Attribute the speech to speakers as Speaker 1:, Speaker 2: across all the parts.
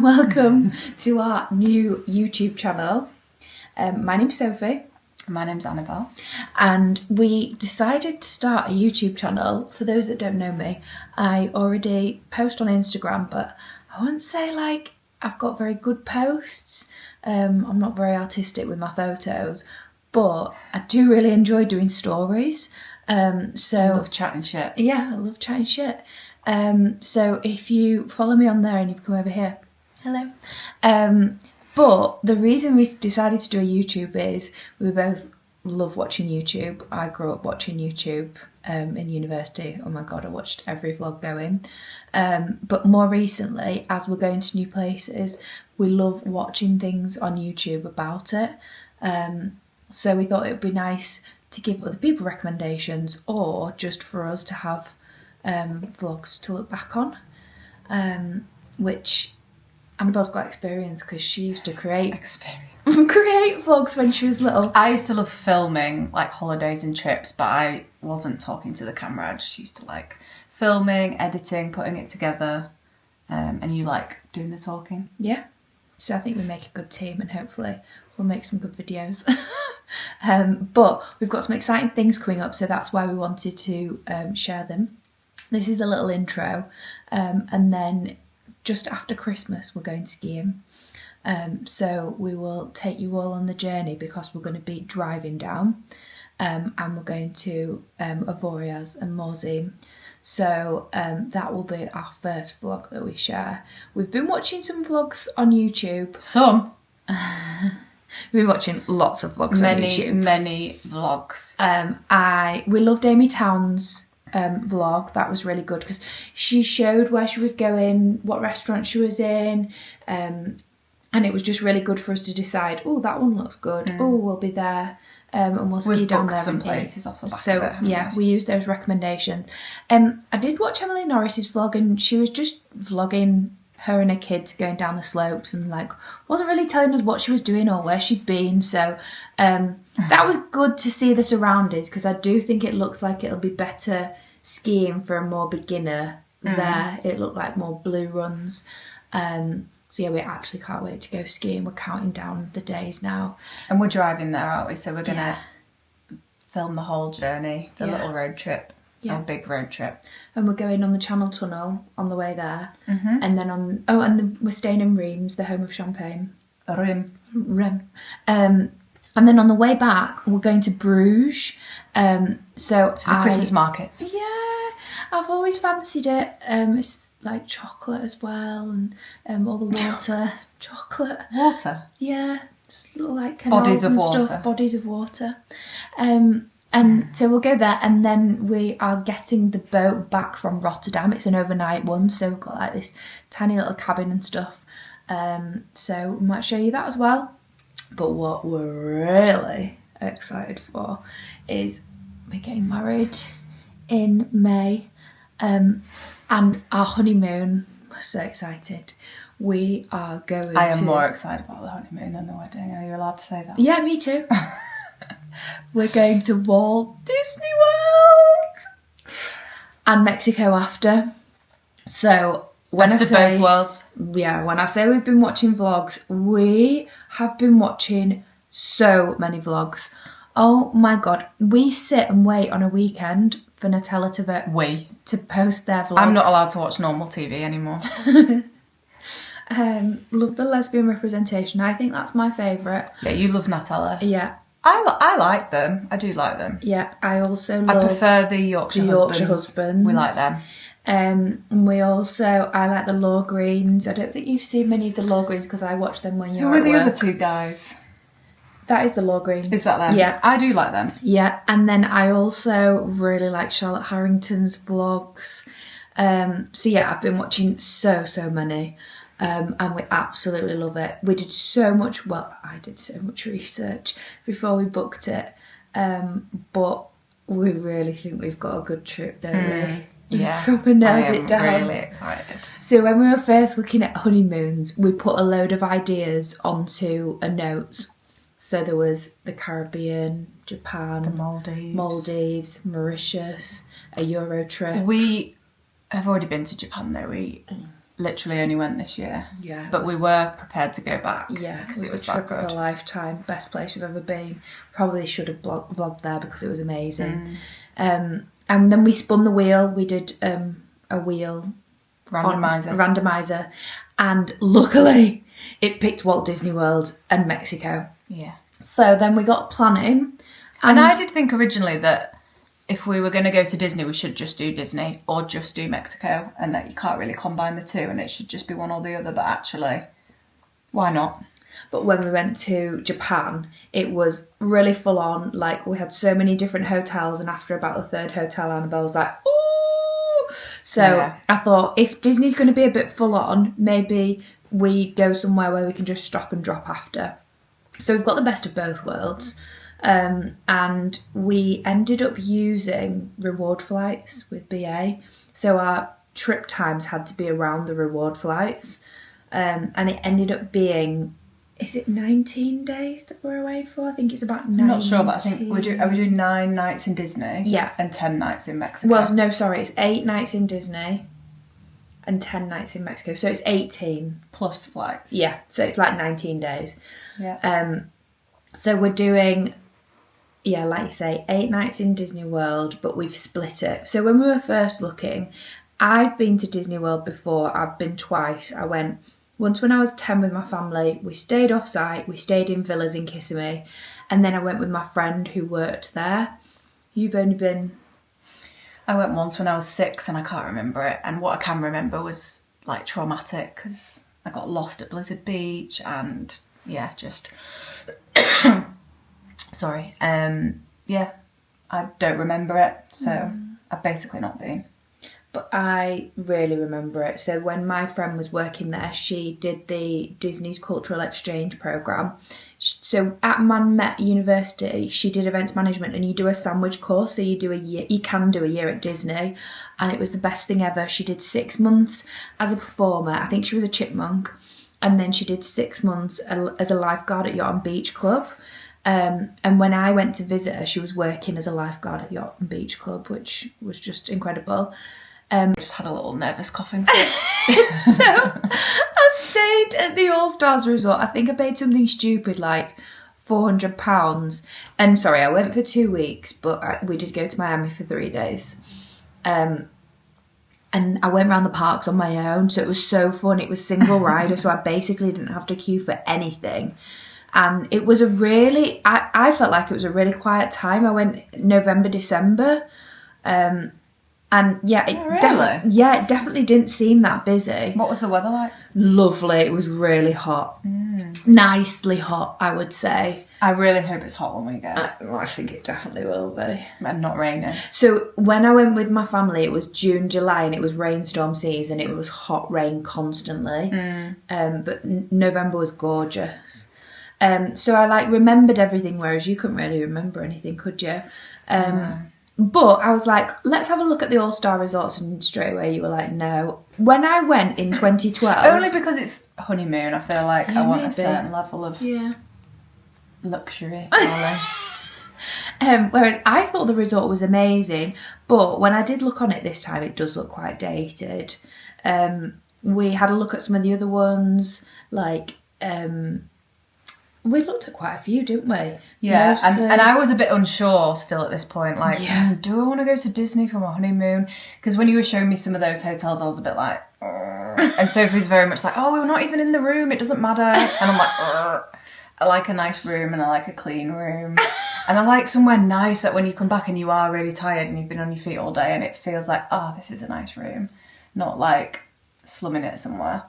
Speaker 1: welcome to our new YouTube channel. My name's Sophie.
Speaker 2: My name's Annabelle.
Speaker 1: And we decided to start a YouTube channel. For those that don't know me, I already post on Instagram, but I wouldn't say like I've got very good posts. I'm not very artistic with my photos, but I do really enjoy doing stories.
Speaker 2: I love chatting shit.
Speaker 1: Yeah, I love chatting shit. So if you follow me on there and you've come over here, hello. But the reason we decided to do a YouTube is we both love watching YouTube. I grew up watching YouTube in university. Oh my God, I watched every vlog going. But more recently, as we're going to new places, we love watching things on YouTube about it. So we thought it would be nice to give other people recommendations or just for us to have vlogs to look back on, which Annabelle's got experience because she used to create vlogs when she was little.
Speaker 2: I used to love filming like holidays and trips, but I wasn't talking to the camera. I just used to like filming, editing, putting it together, and you like doing the talking.
Speaker 1: Yeah, so I think we make a good team and hopefully we'll make some good videos. But we've got some exciting things coming up, so that's why we wanted to share them. This is a little intro, and then just after Christmas we're going skiing. So we will take you all on the journey because we're going to be driving down, and we're going to Avoriaz and Morzine. So that will be our first vlog that we share. We've been watching some vlogs on YouTube.
Speaker 2: Some.
Speaker 1: We've been watching lots of vlogs on YouTube.
Speaker 2: Many vlogs.
Speaker 1: We loved Amy Town's vlog. That was really good because she showed where she was going, what restaurant she was in, and it was just really good for us to decide, oh, that one looks good, oh, we'll be there, and we'll ski down there
Speaker 2: some
Speaker 1: and
Speaker 2: places off the back
Speaker 1: so
Speaker 2: of it,
Speaker 1: yeah, we used those recommendations. I did watch Emily Norris's vlog and she was just vlogging her and her kids going down the slopes and like wasn't really telling us what she was doing or where she'd been, so that was good to see the surroundings because I do think it looks like it'll be better skiing for a more beginner there. It looked like more blue runs, so yeah, we actually can't wait to go skiing. We're counting down the days now
Speaker 2: and we're driving there, aren't we? So we're gonna film the whole journey, the little road trip. Yeah, a big road trip,
Speaker 1: and we're going on the Channel Tunnel on the way there, and then we're staying in Reims, the home of champagne.
Speaker 2: Reims.
Speaker 1: And then on the way back, we're going to Bruges. So
Speaker 2: to the Christmas markets.
Speaker 1: Yeah, I've always fancied it. It's like chocolate as well, and all the water, chocolate.
Speaker 2: Water.
Speaker 1: Yeah, just little like canals
Speaker 2: bodies of
Speaker 1: and
Speaker 2: water.
Speaker 1: Stuff, bodies of water. And so we'll go there, and then we are getting the boat back from Rotterdam. It's an overnight one, so we've got like this tiny little cabin and stuff. So we might show you that as well. But what we're really excited for is we're getting married in May, and our honeymoon. We're so excited. We are going.
Speaker 2: I am more excited about the honeymoon than the wedding. Are you allowed to say that?
Speaker 1: Yeah, me too. We're going to Walt Disney World and Mexico after. So when I say
Speaker 2: both worlds,
Speaker 1: yeah, when I say we've been watching vlogs, we have been watching so many vlogs. Oh my God, we sit and wait on a weekend for Nutella to post their vlogs.
Speaker 2: I'm not allowed to watch normal TV anymore.
Speaker 1: Love the lesbian representation. I think that's my favourite.
Speaker 2: Yeah, you love Nutella.
Speaker 1: Yeah.
Speaker 2: I like them. I do like them.
Speaker 1: Yeah, I also love...
Speaker 2: I prefer the Yorkshire husbands. We like them.
Speaker 1: And I like the Law Greens. I don't think you've seen many of the Law Greens because I watched them when you were at work.
Speaker 2: Who are the other two guys?
Speaker 1: That is the Law Greens.
Speaker 2: Is that them?
Speaker 1: Yeah.
Speaker 2: I do like them.
Speaker 1: Yeah, and then I also really like Charlotte Harrington's vlogs. So yeah, I've been watching so many. And we absolutely love it. We did so much, I did so much research before we booked it, but we really think we've got a good trip, don't we?
Speaker 2: Yeah,
Speaker 1: proper nailed it down.
Speaker 2: I'm really excited.
Speaker 1: So when we were first looking at honeymoons, we put a load of ideas onto a notes. So there was the Caribbean, Japan,
Speaker 2: the
Speaker 1: Maldives, Mauritius, a Euro trip.
Speaker 2: We have already been to Japan though. literally only went this year.
Speaker 1: Yeah.
Speaker 2: But we were prepared to go back.
Speaker 1: Yeah,
Speaker 2: because it was
Speaker 1: a
Speaker 2: that
Speaker 1: trip
Speaker 2: good.
Speaker 1: of a lifetime. Best place we've ever been. Probably should have vlogged there because it was amazing. And then we spun the wheel. We did a wheel randomizer, and luckily it picked Walt Disney World and Mexico.
Speaker 2: Yeah.
Speaker 1: So then we got planning,
Speaker 2: and I did think originally that if we were going to go to Disney, we should just do Disney or just do Mexico, and that you can't really combine the two and it should just be one or the other. But actually, why not?
Speaker 1: But when we went to Japan, it was really full on. Like, we had so many different hotels, and after about the third hotel, Annabelle was like, ooh! So I thought, if Disney's going to be a bit full on, maybe we go somewhere where we can just stop and drop after. So we've got the best of both worlds. And we ended up using reward flights with BA. So our trip times had to be around the reward flights. And it ended up being, is it 19 days that we're away for? I think it's about 19.
Speaker 2: I'm not sure, but I think are we doing 9 nights in Disney?
Speaker 1: Yeah.
Speaker 2: And 10 nights in Mexico?
Speaker 1: Well, no, sorry, it's 8 nights in Disney and 10 nights in Mexico. So it's 18.
Speaker 2: Plus flights.
Speaker 1: Yeah, so it's like 19 days.
Speaker 2: Yeah.
Speaker 1: So we're doing, yeah, like you say, 8 nights in Disney World, but we've split it. So when we were first looking, I've been to Disney World before. I've been twice. I went once when I was 10 with my family. We stayed off-site. We stayed in villas in Kissimmee. And then I went with my friend who worked there. You've only been...
Speaker 2: I went once when I was 6 and I can't remember it. And what I can remember was like traumatic because I got lost at Blizzard Beach and yeah, just... Sorry. Yeah, I don't remember it. So I've basically not been.
Speaker 1: But I really remember it. So when my friend was working there, she did the Disney's Cultural Exchange Programme. So at Man Met University, she did events management, and you do a sandwich course. So you do a year, you can do a year at Disney, and it was the best thing ever. She did 6 months as a performer. I think she was a chipmunk, and then she did 6 months as a lifeguard at Yacht and Beach Club. And when I went to visit her, she was working as a lifeguard at Yacht and Beach Club, which was just incredible.
Speaker 2: I just had a little nervous coughing fit.
Speaker 1: So I stayed at the All Stars Resort. I think I paid something stupid like £400. And sorry, I went for 2 weeks, but we did go to Miami for 3 days. And I went around the parks on my own, so it was so fun. It was single rider, so I basically didn't have to queue for anything. And it was a really, I felt like it was a really quiet time. I went November, December. And yeah, it definitely didn't seem that busy.
Speaker 2: What was the weather like?
Speaker 1: Lovely. It was really hot. Nicely hot, I would say.
Speaker 2: I really hope it's hot when we go.
Speaker 1: I think it definitely will be.
Speaker 2: And not raining.
Speaker 1: So when I went with my family, it was June, July, and it was rainstorm season. It was hot rain constantly. But November was gorgeous. So I remembered everything, whereas you couldn't really remember anything, could you? But I was like, let's have a look at the All-Star Resorts, and straight away you were like, no. When I went in 2012...
Speaker 2: Only because it's honeymoon, I feel like I want
Speaker 1: maybe.
Speaker 2: a certain level of luxury, darling.
Speaker 1: Whereas I thought the resort was amazing, but when I did look on it this time, it does look quite dated. We had a look at some of the other ones, we looked at quite a few, didn't we?
Speaker 2: Yeah, and I was a bit unsure still at this point. Do I want to go to Disney for my honeymoon? Because when you were showing me some of those hotels, I was a bit like... And Sophie's very much like, we're not even in the room, it doesn't matter. And I'm like, I like a nice room and I like a clean room. And I like somewhere nice that when you come back and you are really tired and you've been on your feet all day and it feels like, this is a nice room. Not like slumming it somewhere.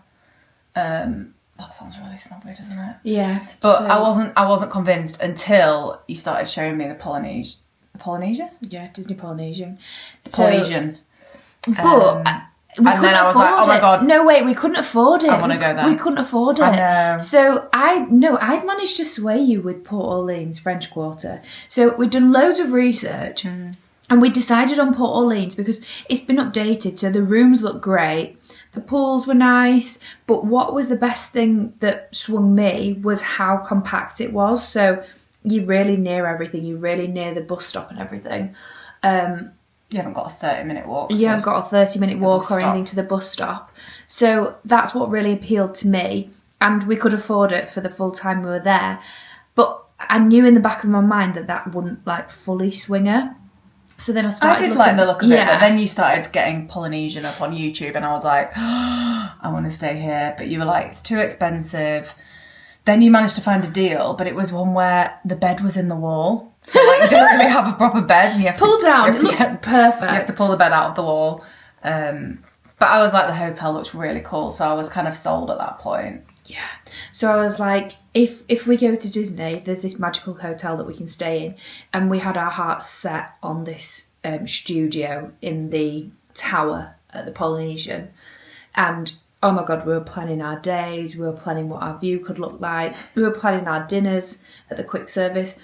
Speaker 2: That sounds really snobby, doesn't it?
Speaker 1: Yeah.
Speaker 2: But I wasn't convinced until you started showing me the Polynesia?
Speaker 1: Yeah, Disney Polynesian.
Speaker 2: Polynesian.
Speaker 1: But we
Speaker 2: and then I was like, oh my God.
Speaker 1: No, wait, we couldn't afford it.
Speaker 2: I want to go there.
Speaker 1: We couldn't afford it.
Speaker 2: I know.
Speaker 1: So I'd managed to sway you with Port Orleans, French Quarter. So we'd done loads of research and we decided on Port Orleans because it's been updated. So the rooms look great. The pools were nice, but what was the best thing that swung me was how compact it was. So you're really near everything. You're really near the bus stop and everything.
Speaker 2: You haven't got a 30-minute walk.
Speaker 1: You haven't got a 30-minute walk or anything to the bus stop. So that's what really appealed to me. And we could afford it for the full time we were there. But I knew in the back of my mind that wouldn't like fully swing her. So then I started
Speaker 2: like the look of it, but then you started getting Polynesian up on YouTube and I was like, oh, I want to stay here. But you were like, it's too expensive. Then you managed to find a deal, but it was one where the bed was in the wall. So like you don't really have a proper bed and you have
Speaker 1: pull
Speaker 2: to
Speaker 1: down. It looks perfect.
Speaker 2: You have to pull the bed out of the wall. But I was like, the hotel looks really cool, so I was kind of sold at that point.
Speaker 1: Yeah. So I was like, if we go to Disney, there's this magical hotel that we can stay in. And we had our hearts set on this studio in the tower at the Polynesian. And oh my God, we were planning our days. We were planning what our view could look like. We were planning our dinners at the quick service.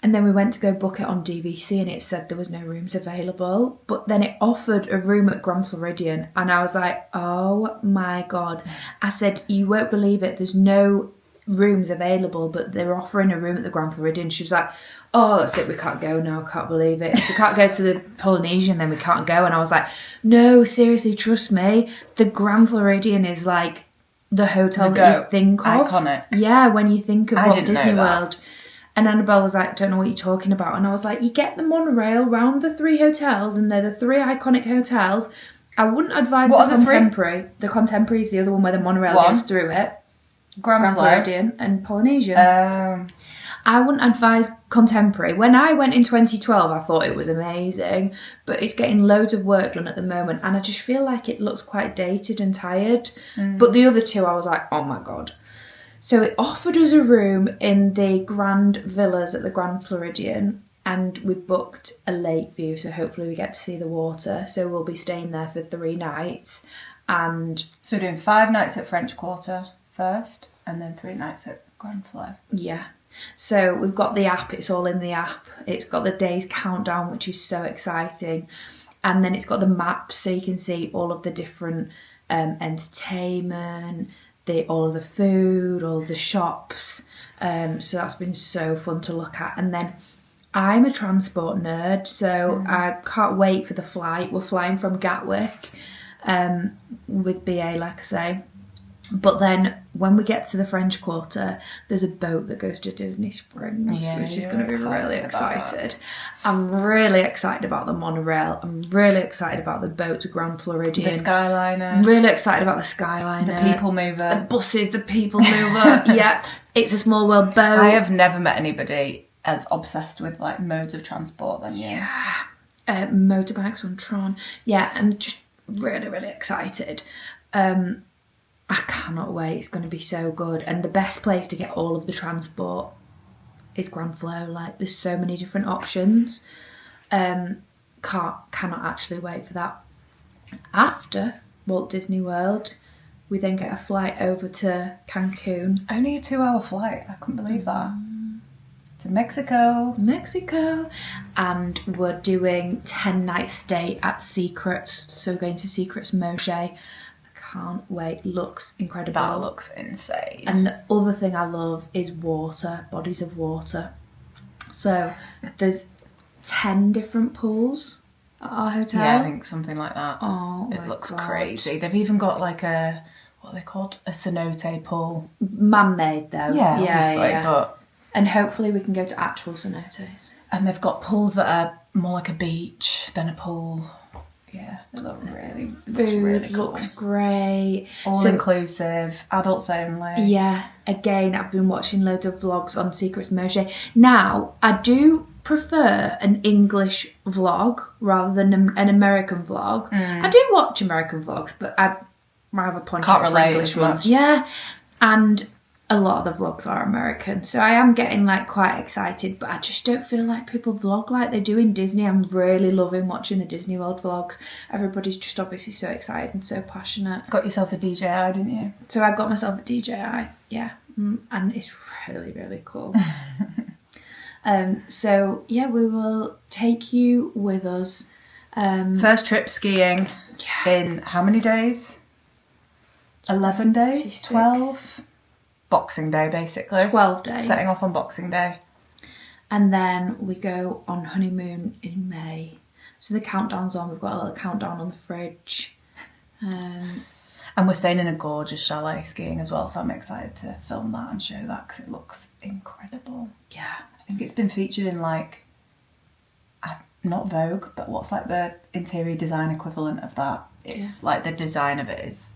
Speaker 1: And then we went to go book it on DVC and it said there was no rooms available. But then it offered a room at Grand Floridian. And I was like, oh my God. I said, you won't believe it. There's no rooms available, but they're offering a room at the Grand Floridian. She was like, oh, that's it. We can't go now. I can't believe it. If we can't go to the Polynesian, then we can't go. And I was like, no, seriously, trust me. The Grand Floridian is like the hotel that you think of.
Speaker 2: Iconic.
Speaker 1: Yeah, when you think of Walt Disney World. And Annabelle was like, don't know what you're talking about. And I was like, you get the monorail round the 3 hotels and they're the 3 iconic hotels. I wouldn't advise the Contemporary. 3? The Contemporary is the other one where the monorail goes through it. Grand Floridian and Polynesian. I wouldn't advise Contemporary. When I went in 2012, I thought it was amazing. But it's getting loads of work done at the moment. And I just feel like it looks quite dated and tired. But the other 2, I was like, oh my God. So it offered us a room in the Grand Villas at the Grand Floridian and we booked a lake view, so hopefully we get to see the water. So we'll be staying there for 3 nights. And
Speaker 2: so we're doing 5 nights at French Quarter first and then 3 nights at Grand Flow.
Speaker 1: Yeah. So we've got the app, it's all in the app. It's got the day's countdown, which is so exciting. And then it's got the maps so you can see all of the different entertainment, all of the food, all of the shops. So that's been so fun to look at. And then I'm a transport nerd, so I can't wait for the flight. We're flying from Gatwick with BA, like I say. But then when we get to the French Quarter, there's a boat that goes to Disney Springs, which is going to be really excited. I'm really excited about the monorail. I'm really excited about the boat to Grand Floridian.
Speaker 2: The Skyliner.
Speaker 1: I'm really excited about the Skyliner.
Speaker 2: The People Mover.
Speaker 1: The buses, the People Mover. Yeah, It's a Small World boat.
Speaker 2: I have never met anybody as obsessed with like modes of transport than you.
Speaker 1: Yeah. Motorbikes on Tron. Yeah, I'm just really, really excited. I cannot wait. It's going to be so good. And the best place to get all of the transport is Grand Flow. Like, there's so many different options. Cannot actually wait for that. After Walt Disney World, we then get a flight over to Cancun.
Speaker 2: Only a 2-hour flight. I couldn't believe that. To Mexico.
Speaker 1: And we're doing 10-night stay at Secrets. So we're going to Secrets Moche. Can't wait. Looks incredible.
Speaker 2: That looks insane.
Speaker 1: And the other thing I love is water, bodies of water. So there's 10 different pools at our hotel.
Speaker 2: Yeah, I think something like that.
Speaker 1: Oh,
Speaker 2: it looks crazy. They've even got like what are they called? A cenote pool.
Speaker 1: Man-made though.
Speaker 2: Yeah, obviously. Yeah. But
Speaker 1: and hopefully we can go to actual cenotes.
Speaker 2: And they've got pools that are more like a beach than a pool. Yeah, they look really cool.
Speaker 1: Looks great.
Speaker 2: All inclusive, adults only.
Speaker 1: Yeah, again, I've been watching loads of vlogs on Secrets Moche. Now, I do prefer an English vlog rather than an American vlog. I do watch American vlogs, but I have a punch
Speaker 2: can't relate
Speaker 1: English
Speaker 2: as much.
Speaker 1: ones. Yeah, and a lot of the vlogs are American, so I am getting like quite excited, but I just don't feel like people vlog like they do in Disney. I'm really loving watching the Disney World vlogs. Everybody's just obviously so excited and so passionate.
Speaker 2: Got yourself a DJI, didn't you?
Speaker 1: So I got myself a DJI, yeah, and it's really, really cool. So yeah, we will take you with us.
Speaker 2: First trip skiing in how many days? 11 days? 12? Boxing Day, basically.
Speaker 1: 12 days.
Speaker 2: Setting off on Boxing Day.
Speaker 1: And then we go on honeymoon in May. So the countdown's on. We've got a little countdown on the fridge.
Speaker 2: And we're staying in a gorgeous chalet skiing as well, so I'm excited to film that and show that because it looks incredible.
Speaker 1: Yeah.
Speaker 2: I think it's been featured in like, not Vogue, but what's like the interior design equivalent of that? It's like the design of it is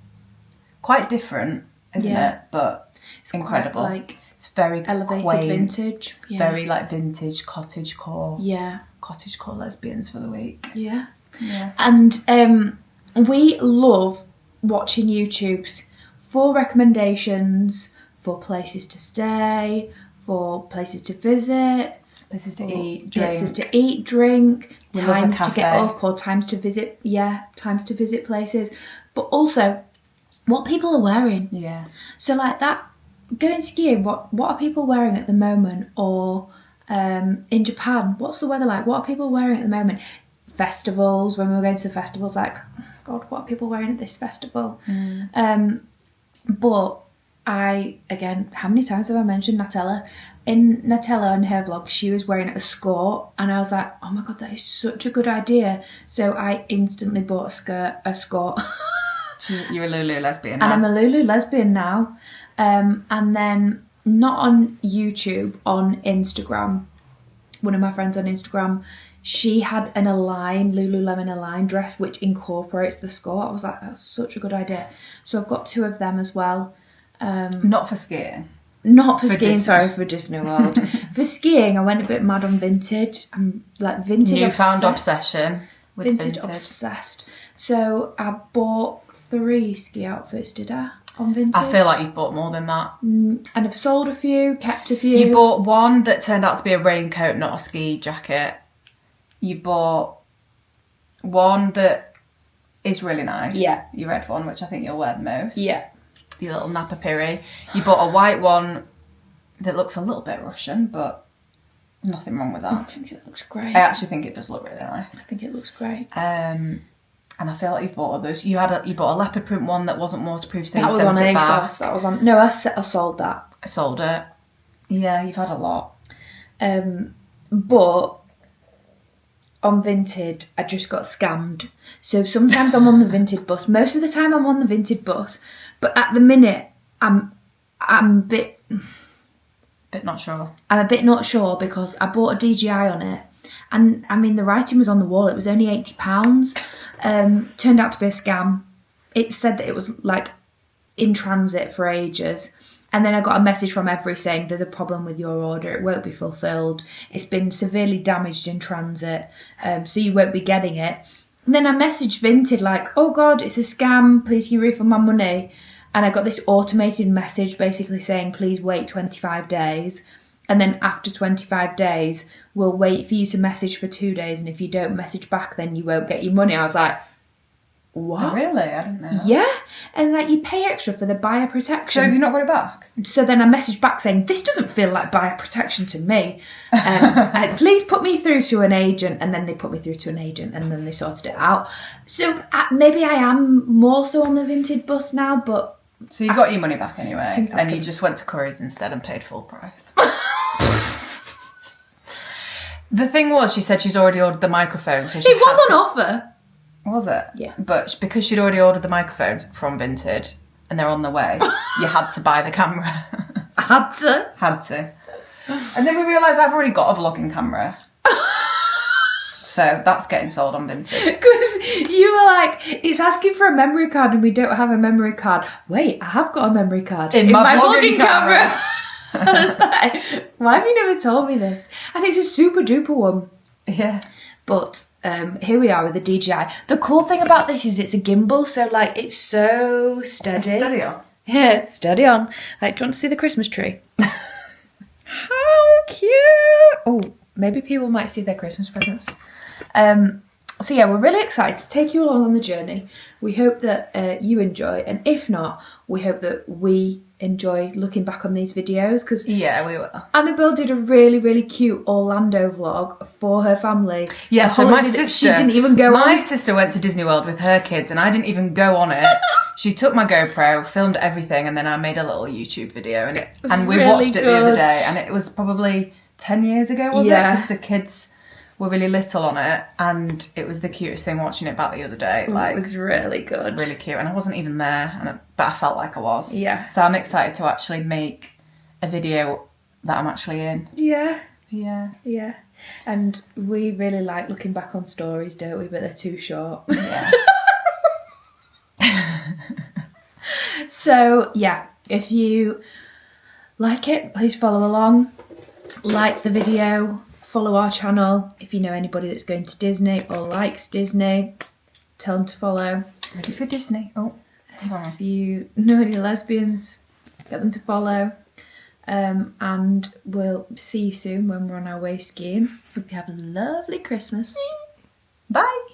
Speaker 2: quite different, isn't it? But it's incredible.
Speaker 1: Like
Speaker 2: it's very
Speaker 1: elevated
Speaker 2: quaint,
Speaker 1: vintage. Yeah.
Speaker 2: very like vintage cottagecore.
Speaker 1: Yeah.
Speaker 2: Cottagecore lesbians for the week.
Speaker 1: Yeah.
Speaker 2: Yeah.
Speaker 1: And we love watching YouTubes for recommendations, for places to stay, for places to visit,
Speaker 2: places to eat, drink.
Speaker 1: Places to eat, drink,
Speaker 2: We
Speaker 1: times
Speaker 2: love a
Speaker 1: to get
Speaker 2: cafe.
Speaker 1: up or times to visit. Yeah, times to visit places. But also what people are wearing.
Speaker 2: Yeah.
Speaker 1: So like that, going skiing, what are people wearing at the moment? Or in Japan, what's the weather like? What are people wearing at the moment? Festivals, when we were going to the festivals, like, God, what are people wearing at this festival? But again, how many times have I mentioned Nutella? In Nutella, on her vlog, she was wearing a skirt, and I was like, oh my God, that is such a good idea. So I instantly bought a skirt.
Speaker 2: You're a Lulu lesbian
Speaker 1: And
Speaker 2: now.
Speaker 1: I'm a Lulu lesbian now. And then, not on YouTube, on Instagram, one of my friends on Instagram, she had an Lululemon Align dress, which incorporates the skirt. I was like, that's such a good idea. So I've got 2 of them as well.
Speaker 2: Not for skiing.
Speaker 1: Not for skiing,
Speaker 2: Disney.
Speaker 1: sorry, for Disney World. For skiing, I went a bit mad on vintage. I'm like vintage
Speaker 2: Newfound
Speaker 1: obsessed.
Speaker 2: obsession with
Speaker 1: Vintage
Speaker 2: vintage.
Speaker 1: obsessed. So I bought 3 ski outfits, did I? On vintage.
Speaker 2: I feel like you've bought more than that.
Speaker 1: And I've sold a few, kept a few.
Speaker 2: You bought one that turned out to be a raincoat, not a ski jacket. You bought one that is really nice.
Speaker 1: Yeah.
Speaker 2: Your red one, which I think you'll wear the most.
Speaker 1: Yeah.
Speaker 2: Your little Napa Piri. You bought a white one that looks a little bit Russian, but nothing wrong with
Speaker 1: I
Speaker 2: that.
Speaker 1: think it looks great.
Speaker 2: I actually think it does look really
Speaker 1: I
Speaker 2: nice.
Speaker 1: think it looks great.
Speaker 2: And I feel like you've bought others. You bought a leopard print one that wasn't waterproof, so
Speaker 1: That
Speaker 2: you
Speaker 1: was
Speaker 2: sent
Speaker 1: on
Speaker 2: it back.
Speaker 1: ASOS. That was on. No, I sold that.
Speaker 2: I sold it. Yeah, you've had a lot.
Speaker 1: But on Vinted, I just got scammed. So sometimes I'm on the Vinted bus. Most of the time I'm on the Vinted bus. But at the minute, I'm a bit
Speaker 2: Not sure.
Speaker 1: I'm a bit not sure because I bought a DJI on it. And I mean, the writing was on the wall. It was only £80. Turned out to be a scam. It said that it was like in transit for ages. And then I got a message from Every saying there's a problem with your order. It won't be fulfilled. It's been severely damaged in transit. So you won't be getting it. And then I messaged Vinted like, oh God, it's a scam. Please can you refund my money? And I got this automated message basically saying, please wait 25 days. And then after 25 days, we'll wait for you to message for 2 days. And if you don't message back, then you won't get your money. I was like, what?
Speaker 2: Oh, really? I didn't know.
Speaker 1: Yeah. And like you pay extra for the buyer
Speaker 2: So
Speaker 1: protection.
Speaker 2: have you not got it back?
Speaker 1: So then I messaged back saying, this doesn't feel like buyer protection to me. Please put me through to an agent. And then they put me through to an agent and then they sorted it out. So maybe I am more so on the Vinted bus now, but...
Speaker 2: So you got your money back anyway,
Speaker 1: Seems like
Speaker 2: and
Speaker 1: a-
Speaker 2: you just went to Curry's instead and paid full price. The thing was, she said she's already ordered the microphone, so she
Speaker 1: It was
Speaker 2: had
Speaker 1: on offer.
Speaker 2: Was it?
Speaker 1: Yeah.
Speaker 2: But because she'd already ordered the microphones from Vinted, and they're on the way, you had to buy the camera.
Speaker 1: I had to.
Speaker 2: Had to. And then we realised I've already got a vlogging camera. So that's getting sold on Vinted.
Speaker 1: Because you were like, it's asking for a memory card and we don't have a memory card. Wait, I have got a memory card
Speaker 2: In my vlogging
Speaker 1: camera. I was like, why have you never told me this? And it's a super duper one.
Speaker 2: Yeah.
Speaker 1: But here we are with the DJI. The cool thing about this is it's a gimbal, so like it's so steady.
Speaker 2: Steady on.
Speaker 1: Yeah, it's steady on. Like, do you want to see the Christmas tree? How cute! Oh, maybe people might see their Christmas presents. So yeah, we're really excited to take you along on the journey. We hope that you enjoy, and if not, we hope that we enjoy looking back on these videos because
Speaker 2: Yeah, we will.
Speaker 1: Annabelle did a really, really cute Orlando vlog for her family.
Speaker 2: Yeah,
Speaker 1: A
Speaker 2: so my
Speaker 1: holiday that
Speaker 2: sister...
Speaker 1: she didn't even go
Speaker 2: My
Speaker 1: on.
Speaker 2: sister went to Disney World with her kids and I didn't even go on it. She took my GoPro, filmed everything, and then I made a little YouTube video. And we
Speaker 1: really
Speaker 2: watched it the other
Speaker 1: good.
Speaker 2: day, and it was probably 10 years ago, was it?
Speaker 1: Yeah.
Speaker 2: Because the kids were really little on it, and it was the cutest thing watching it back the other day. Like,
Speaker 1: it was really good.
Speaker 2: really cute, and I wasn't even there, but I felt like I was.
Speaker 1: Yeah.
Speaker 2: So I'm excited to actually make a video that I'm actually in.
Speaker 1: Yeah.
Speaker 2: Yeah.
Speaker 1: Yeah. And we really like looking back on stories, don't we? But they're too short.
Speaker 2: Yeah.
Speaker 1: So, yeah, if you like it, please follow along. Like the video, follow our channel. If you know anybody that's going to Disney or likes Disney, tell them to follow.
Speaker 2: Ready for Disney. Oh, sorry.
Speaker 1: If you know any lesbians, get them to follow. And we'll see you soon when we're on our way skiing. Hope you have a lovely Christmas.
Speaker 2: Bye.